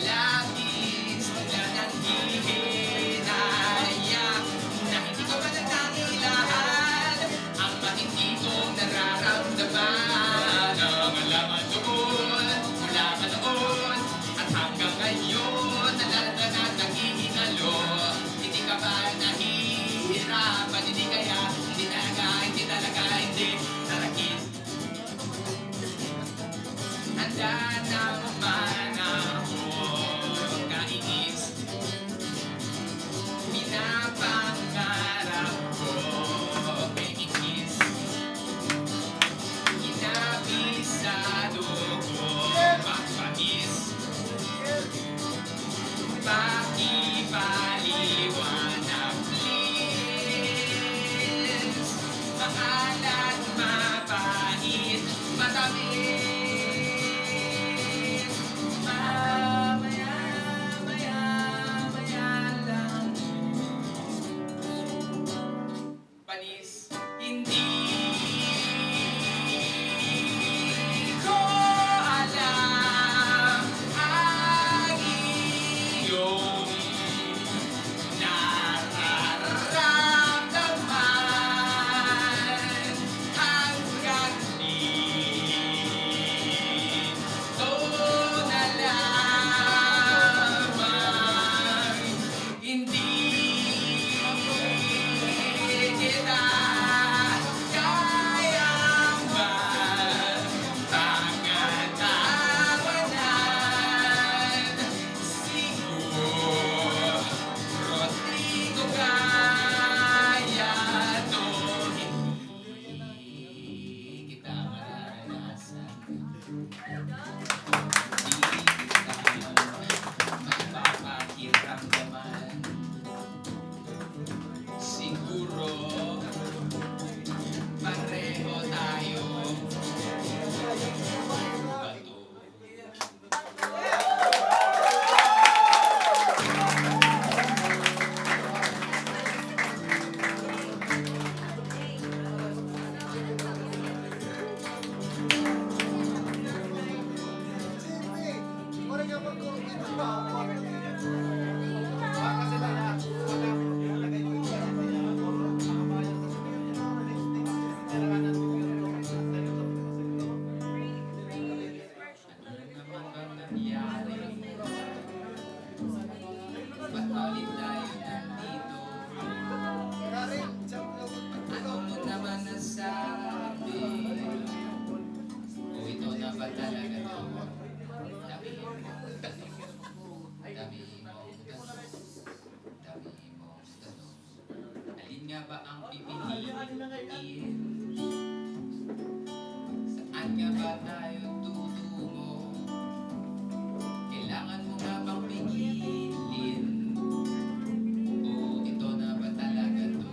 Labis na nanghihinayang na hindi ko man nanghilahan ang matindi kong nararamdaman. Ang alaman doon, mula pa noon at hanggang ngayon nalalanda na naghihingalo. Hindi ka ba nahihirapan? Hindi kaya, hindi talaga, hindi narakit. Handa naman ako kainis. Pinapangarap ko may ikis. Inabisado ko magpais. Pakipaliwanag please. Maalat, mapait, matamis. Panis, hindi ko alam ang iyong nararamdaman hanggang dito na lamang. Hindi kita kayang magpagkatawanan. Siguro di ko kaya to. Hindi kita maranasan. Hindi kita magpapakiramdaman. Siguro pareho tayo bato. Ano naman bang nangyari? Ba't ulit tayo nandito? Ano mo naman nasabi? O ito na ba talaga to? Dami mong tanong. Alin nga ba ang pipiliin? Saan nga ba tayo tutungo? Kailangan mo nga bang pigilin? O ito na ba talaga to?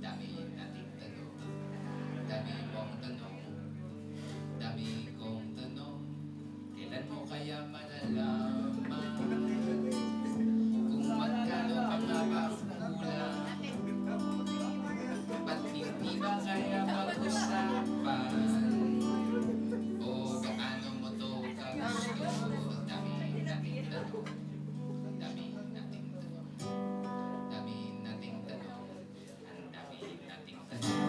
Dami nating tanong. Dami mong tanong. Dami kong tanong. Kailan mo kaya malalaman kung magkano pa nga ba ang kulang? Ba't hindi ba kaya pag-usapan? O gaano mo to kagusto? Dami nating tanong. Dami nating tanong. Dami nating tanong. Ang dami nating tanong.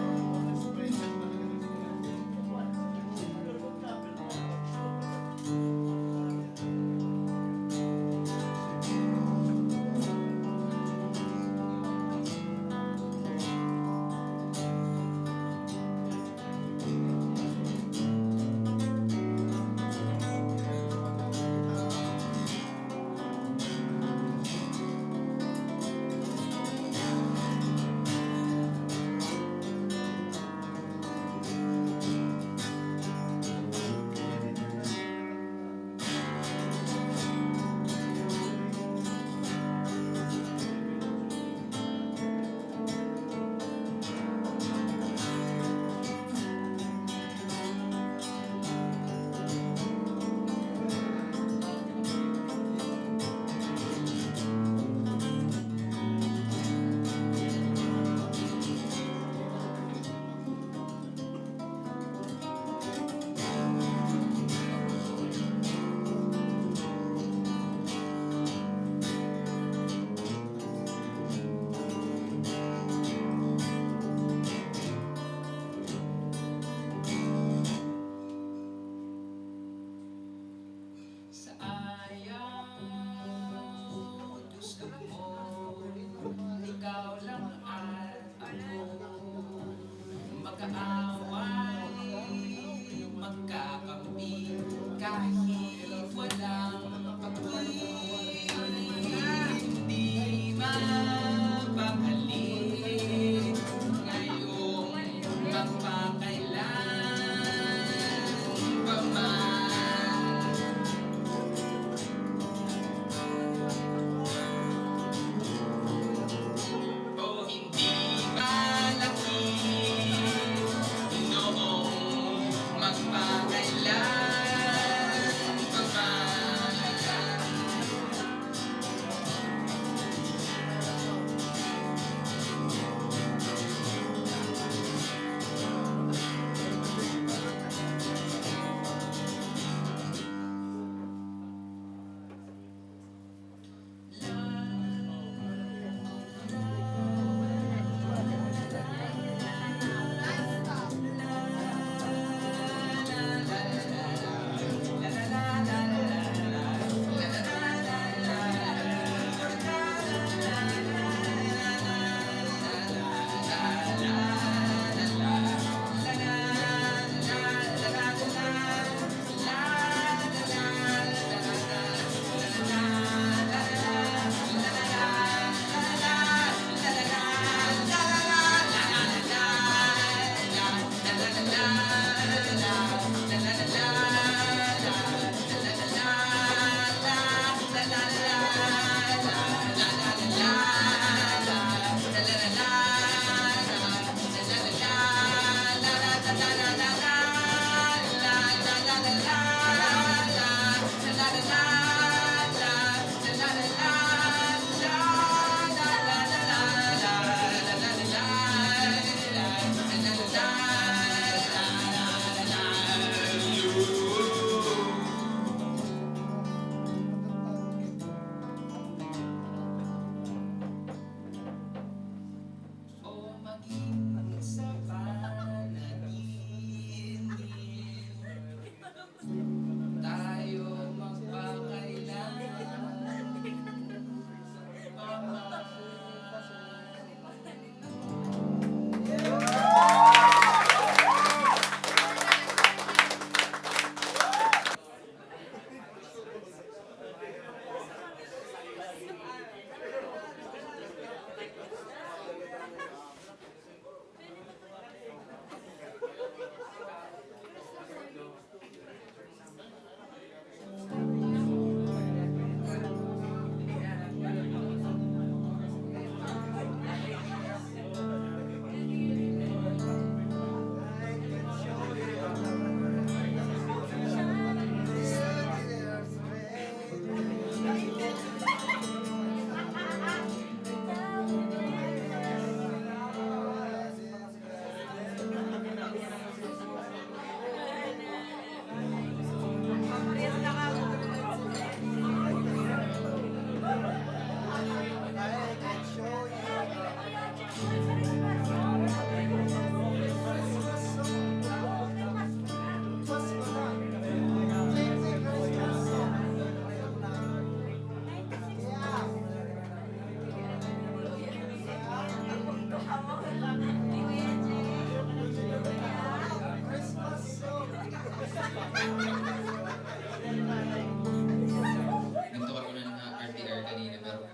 Nagtukaran na RTR kanina pero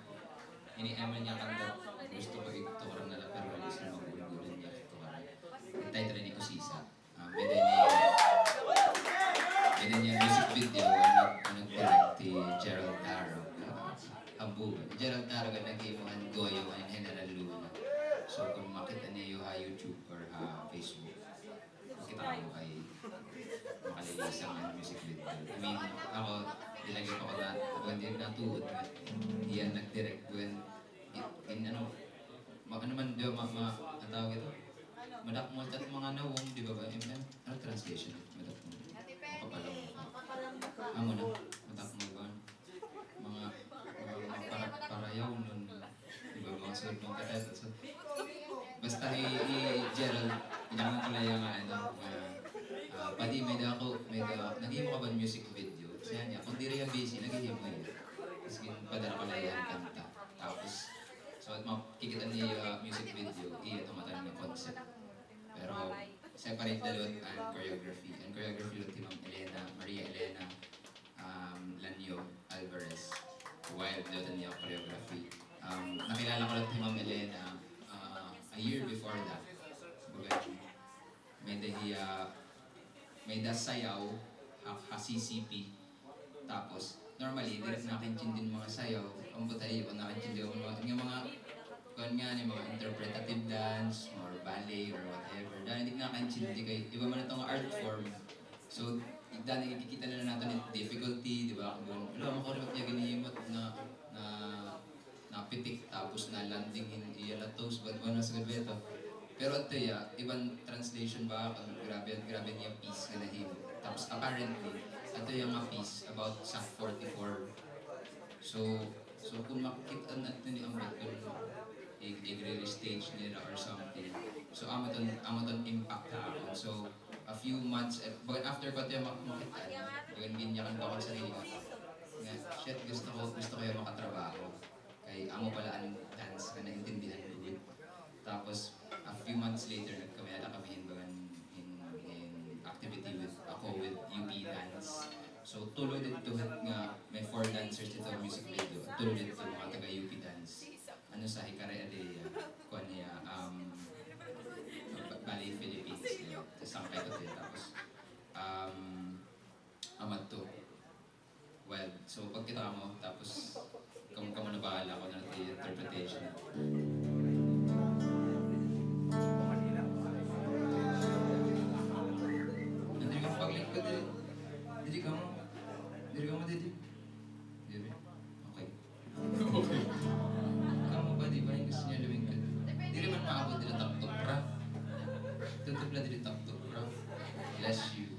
ini-eman niya kanta gusto ko itukaran na lang pero alis na magulgulan niya itukaran. Yung title ni Kusisa. Beda niya music video ang nag-direct ti Gerald Taro. Ambu, Gerald Taro ka nag-imuhan goyo ang General Luna. So kung makita niyo ha YouTube or ha Facebook, makita ko kay makalilisang ang music video. I mean, ako, dilagay ko na, when yung natuod, iyan nag-direct when, in ano, ano man diyo, ang tawag ito? Madakmol at mga nawong, di ba ba? Ano translation? Madakmol. Makapalang. Amo na, madakmol ba? Mga parayaw nun, di ba? Mga sunod mong katet. So, basta Gerald, pinakang kalaya nga ano, padi may ako, nag-himo ka ba music video? Siya niya, kung di rin yung busy, nag-himo yun. Tapos padala ko lang yung kanta. Tapos, so makikita niya yung music video, iya tumatan ng concept. Pero, separate dalawat ang choreography. Ang choreography lang si Ma'am Elena, Maria Elena, Lanyo Alvarez. Wild daw niya choreography. Nakilala ko lang si Ma'am Elena a year before that. May sayaw, ha-CCP. Tapos, normally, direct nakintin din mga sayaw. Ang butay ko nakintin din yung mga kung nga yung mga interpretative dance or ballet or whatever. Dahil hindi nakintin din kayo. Iba man itong art form. So, dahil nakikita na natin yung difficulty, di ba? Wala mo ko rin niya ginihimot na pitik tapos na landing in Ialatos, but ano sa gabi ito. Pero ito ibang translation ba, grabe niya piece na nahimo. Tapos apparently, ito yung mga piece about sa 44. So kung makikita natin ni Amrit kung i-release stage nila or something. So amaton impact na ako. So a few months, after ko ito makita, yung ginyakan ko sa sarili ko. Shit, gusto ko yung makatrabaho. Kay amo pala ang dance na naintindihan ko. Tapos, a few months later, nagkamaya kami in activity with UP Dance. So, tuloy dito nga, may 4 dancers dito music video. Tuloy dito mga taga-UP Dance. Ano sa Hikare Alea, kuha niya, Ballet Philippines. Sangkay ko din. Tapos, amat to. Well, so pagkita mo, tapos kamo na bahala ko na yung interpretation. Nandiyo ka pag-link ka din. Didi ka mo, Didi. Didi? Okay. Okay. Kamu ba, di ba? Yung gusto niya luwing ka. Di naman maabot nila taktok, bra. Tutup na dili taktok, bra. Bless you.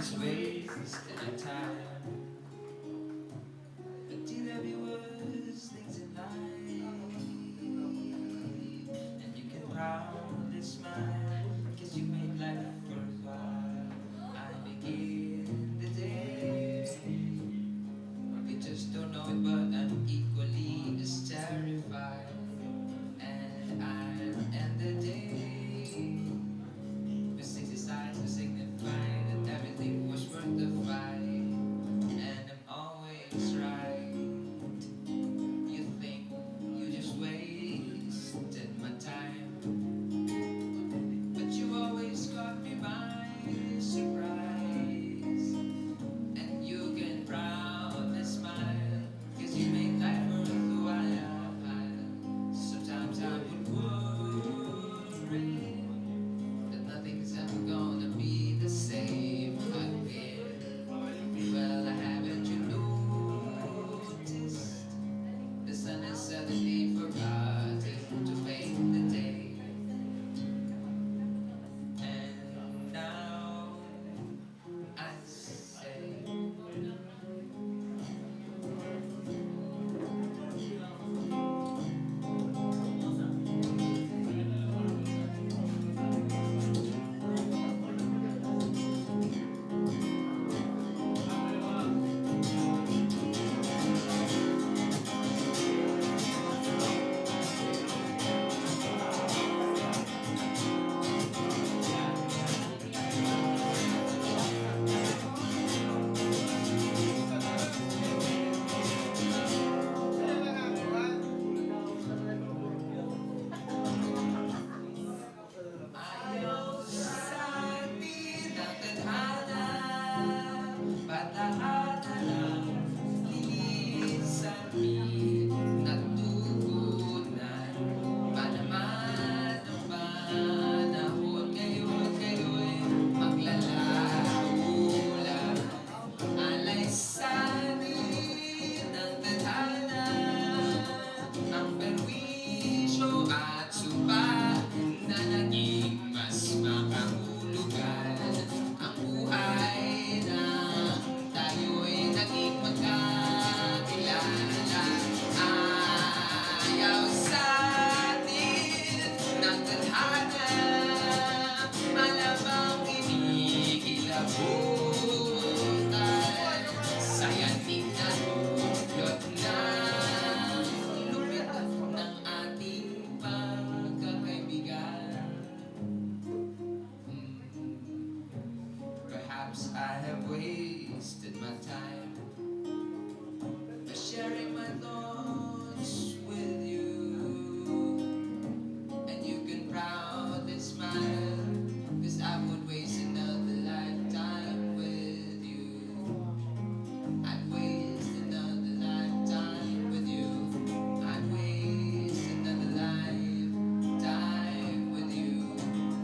just wasted my time. But did there be worse things in life? And you can proudly smile, 'cause you made life worthwhile. I begin the day. You just don't know it, but I'm equally as terrified. And I'll end the day with 60 sides to signify that everything was worth the fight. And I'm always right. You think you just wasted my time, but you always caught me by surprise. And you can proudly smile, 'cause you make life worthwhile. Sometimes I would worry that nothing's ever gonna be the same again. Well, haven't you noticed? The sun has suddenly forgotten to fade the day. And now I say, ayaw sa atin ang tadhana, ba't lahat na lang lilisan natugunan pa naman ang panahon. Ngayon kayo'y maglalaho lang, alay sa atin ang tadhana, ang perwisyo at sumpa na naging mas makahulugan. Ang buhay na tayo'y naging magkakilala. Ayaw sa atin ng tadhana, malamang kinikilabutan. Sayanig na dulot ng lupit ng ating pagkakaibigan. Perhaps I have wasted my time by sharing my thoughts with you. And you can proudly smile, 'cause I would waste another lifetime with you. I'd waste another lifetime with you. I'd waste another lifetime with you.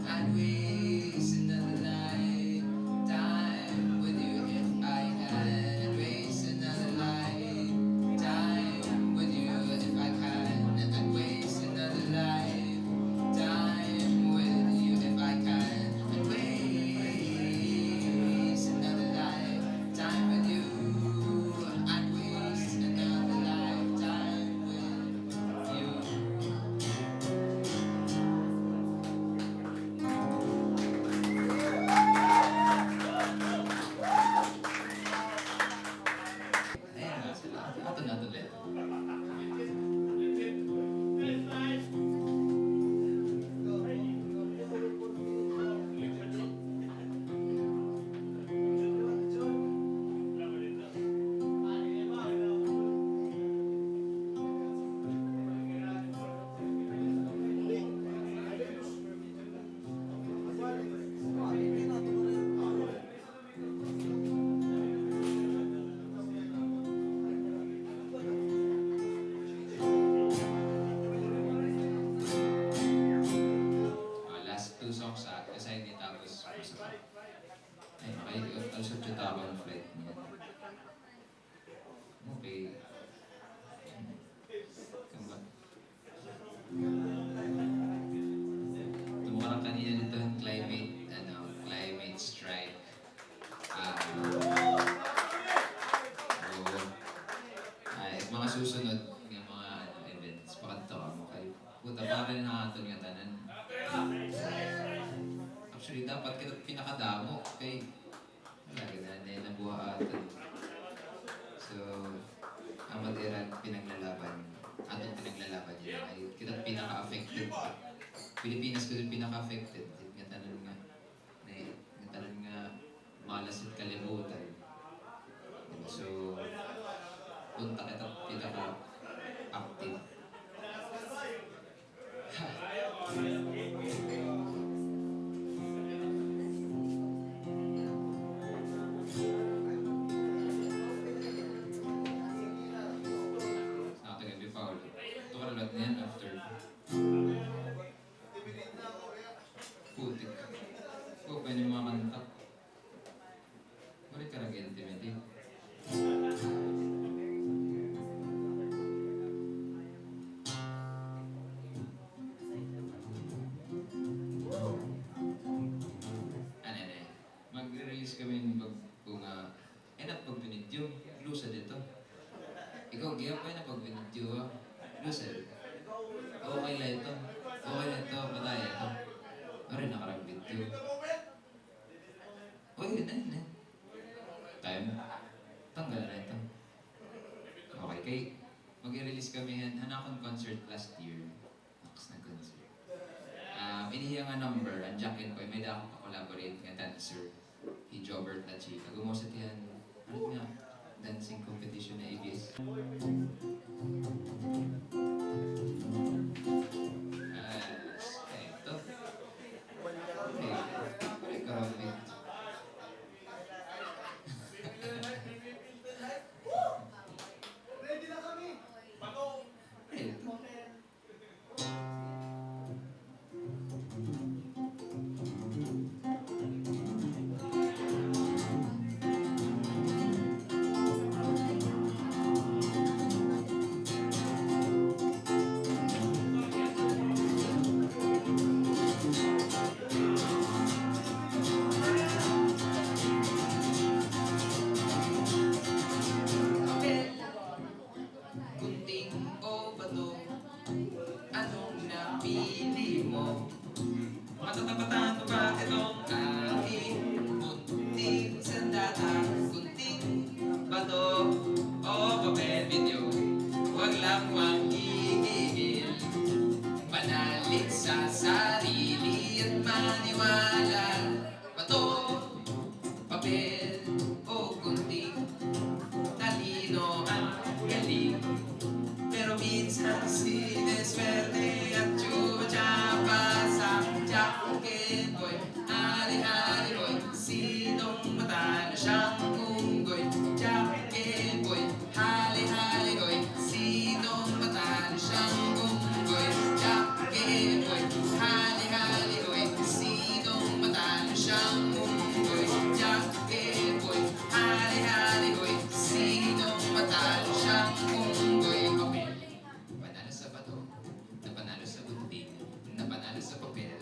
I'd waste another lifetime with you if I can. Waste another lifetime with you if I can. I'd waste another lifetime with you if I can. I'd waste another lifetime with you. I'd waste another lifetime with you. Ayan, sila. Ato na ito ulit. Last two songs sa kasi hindi tapos masama. Ay, also tutawan flight niya. Okay. Kamba. Tumukarang kanina nito yung climate strike. Actually, dapat kita pinakadamo. Kay, wala, ganun na nabuhaatan. So, ang materan pinaglalaban. Atong pinaglalaban yun ay kita pinaka-affected. Pilipinas ko din pinaka-affected. Nga tanan nga, nga tanan nga malas at kalimutan. Diba? So, punta kita pinaka-active. Nakatagal yung foul. Ito ka nalat na yan after. Putik. Oh, pwede yung mga kanta. Balik ka nag-intimidate. Mag-release kami ng pagbunga. At pagbinidyo, lusa dito. Ikaw, giya pa na pagbinidyo ha. Lusa dito. Okay lang ito. Okay lang ito. Pataya ito. Pare, nakaragbidyo. Uy, yun na. Time. Tanggal na ito. Okay, kay mag-release kami yan. Hanakon concert last year. Next na concert. Inihiya nga number, ang Jack and Boy, may dako pa-collaborate nga dancer. Si Jobert na chika. Gumosat yan. Ano nga? Dancing competition na ABS. Ito. Okay, karambit. Ready na kami! Bato! Ito. Kunting o bato, anong napili mo? Matatapatan mo ba itong aking kunting sandata? Kunting bato o papel video, huwag lang manggigigil. Panalig sa sarili at maniwala. Bato, papel o kunting talino ang galing. Pero minsan sineswerte at tsuba-tsaba sa Jack and Boy. Hari-hari boy, sinong matalo siyang unggoy? Jack and Boy, hali-hali boy, sinong matalo siyang unggoy? Jack and Boy, hali-hali boy, sinong matalo siyang unggoy? Jack and Boy, hali-hali boy, sinong matalo siyang unggoy? Okay. Panalo sa bato, napanalo sa gunting, napanalo sa papel,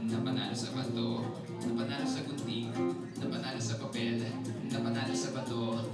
napanalo sa bato, napanalo sa gunting, napanalo sa papel, napanalo sa bato,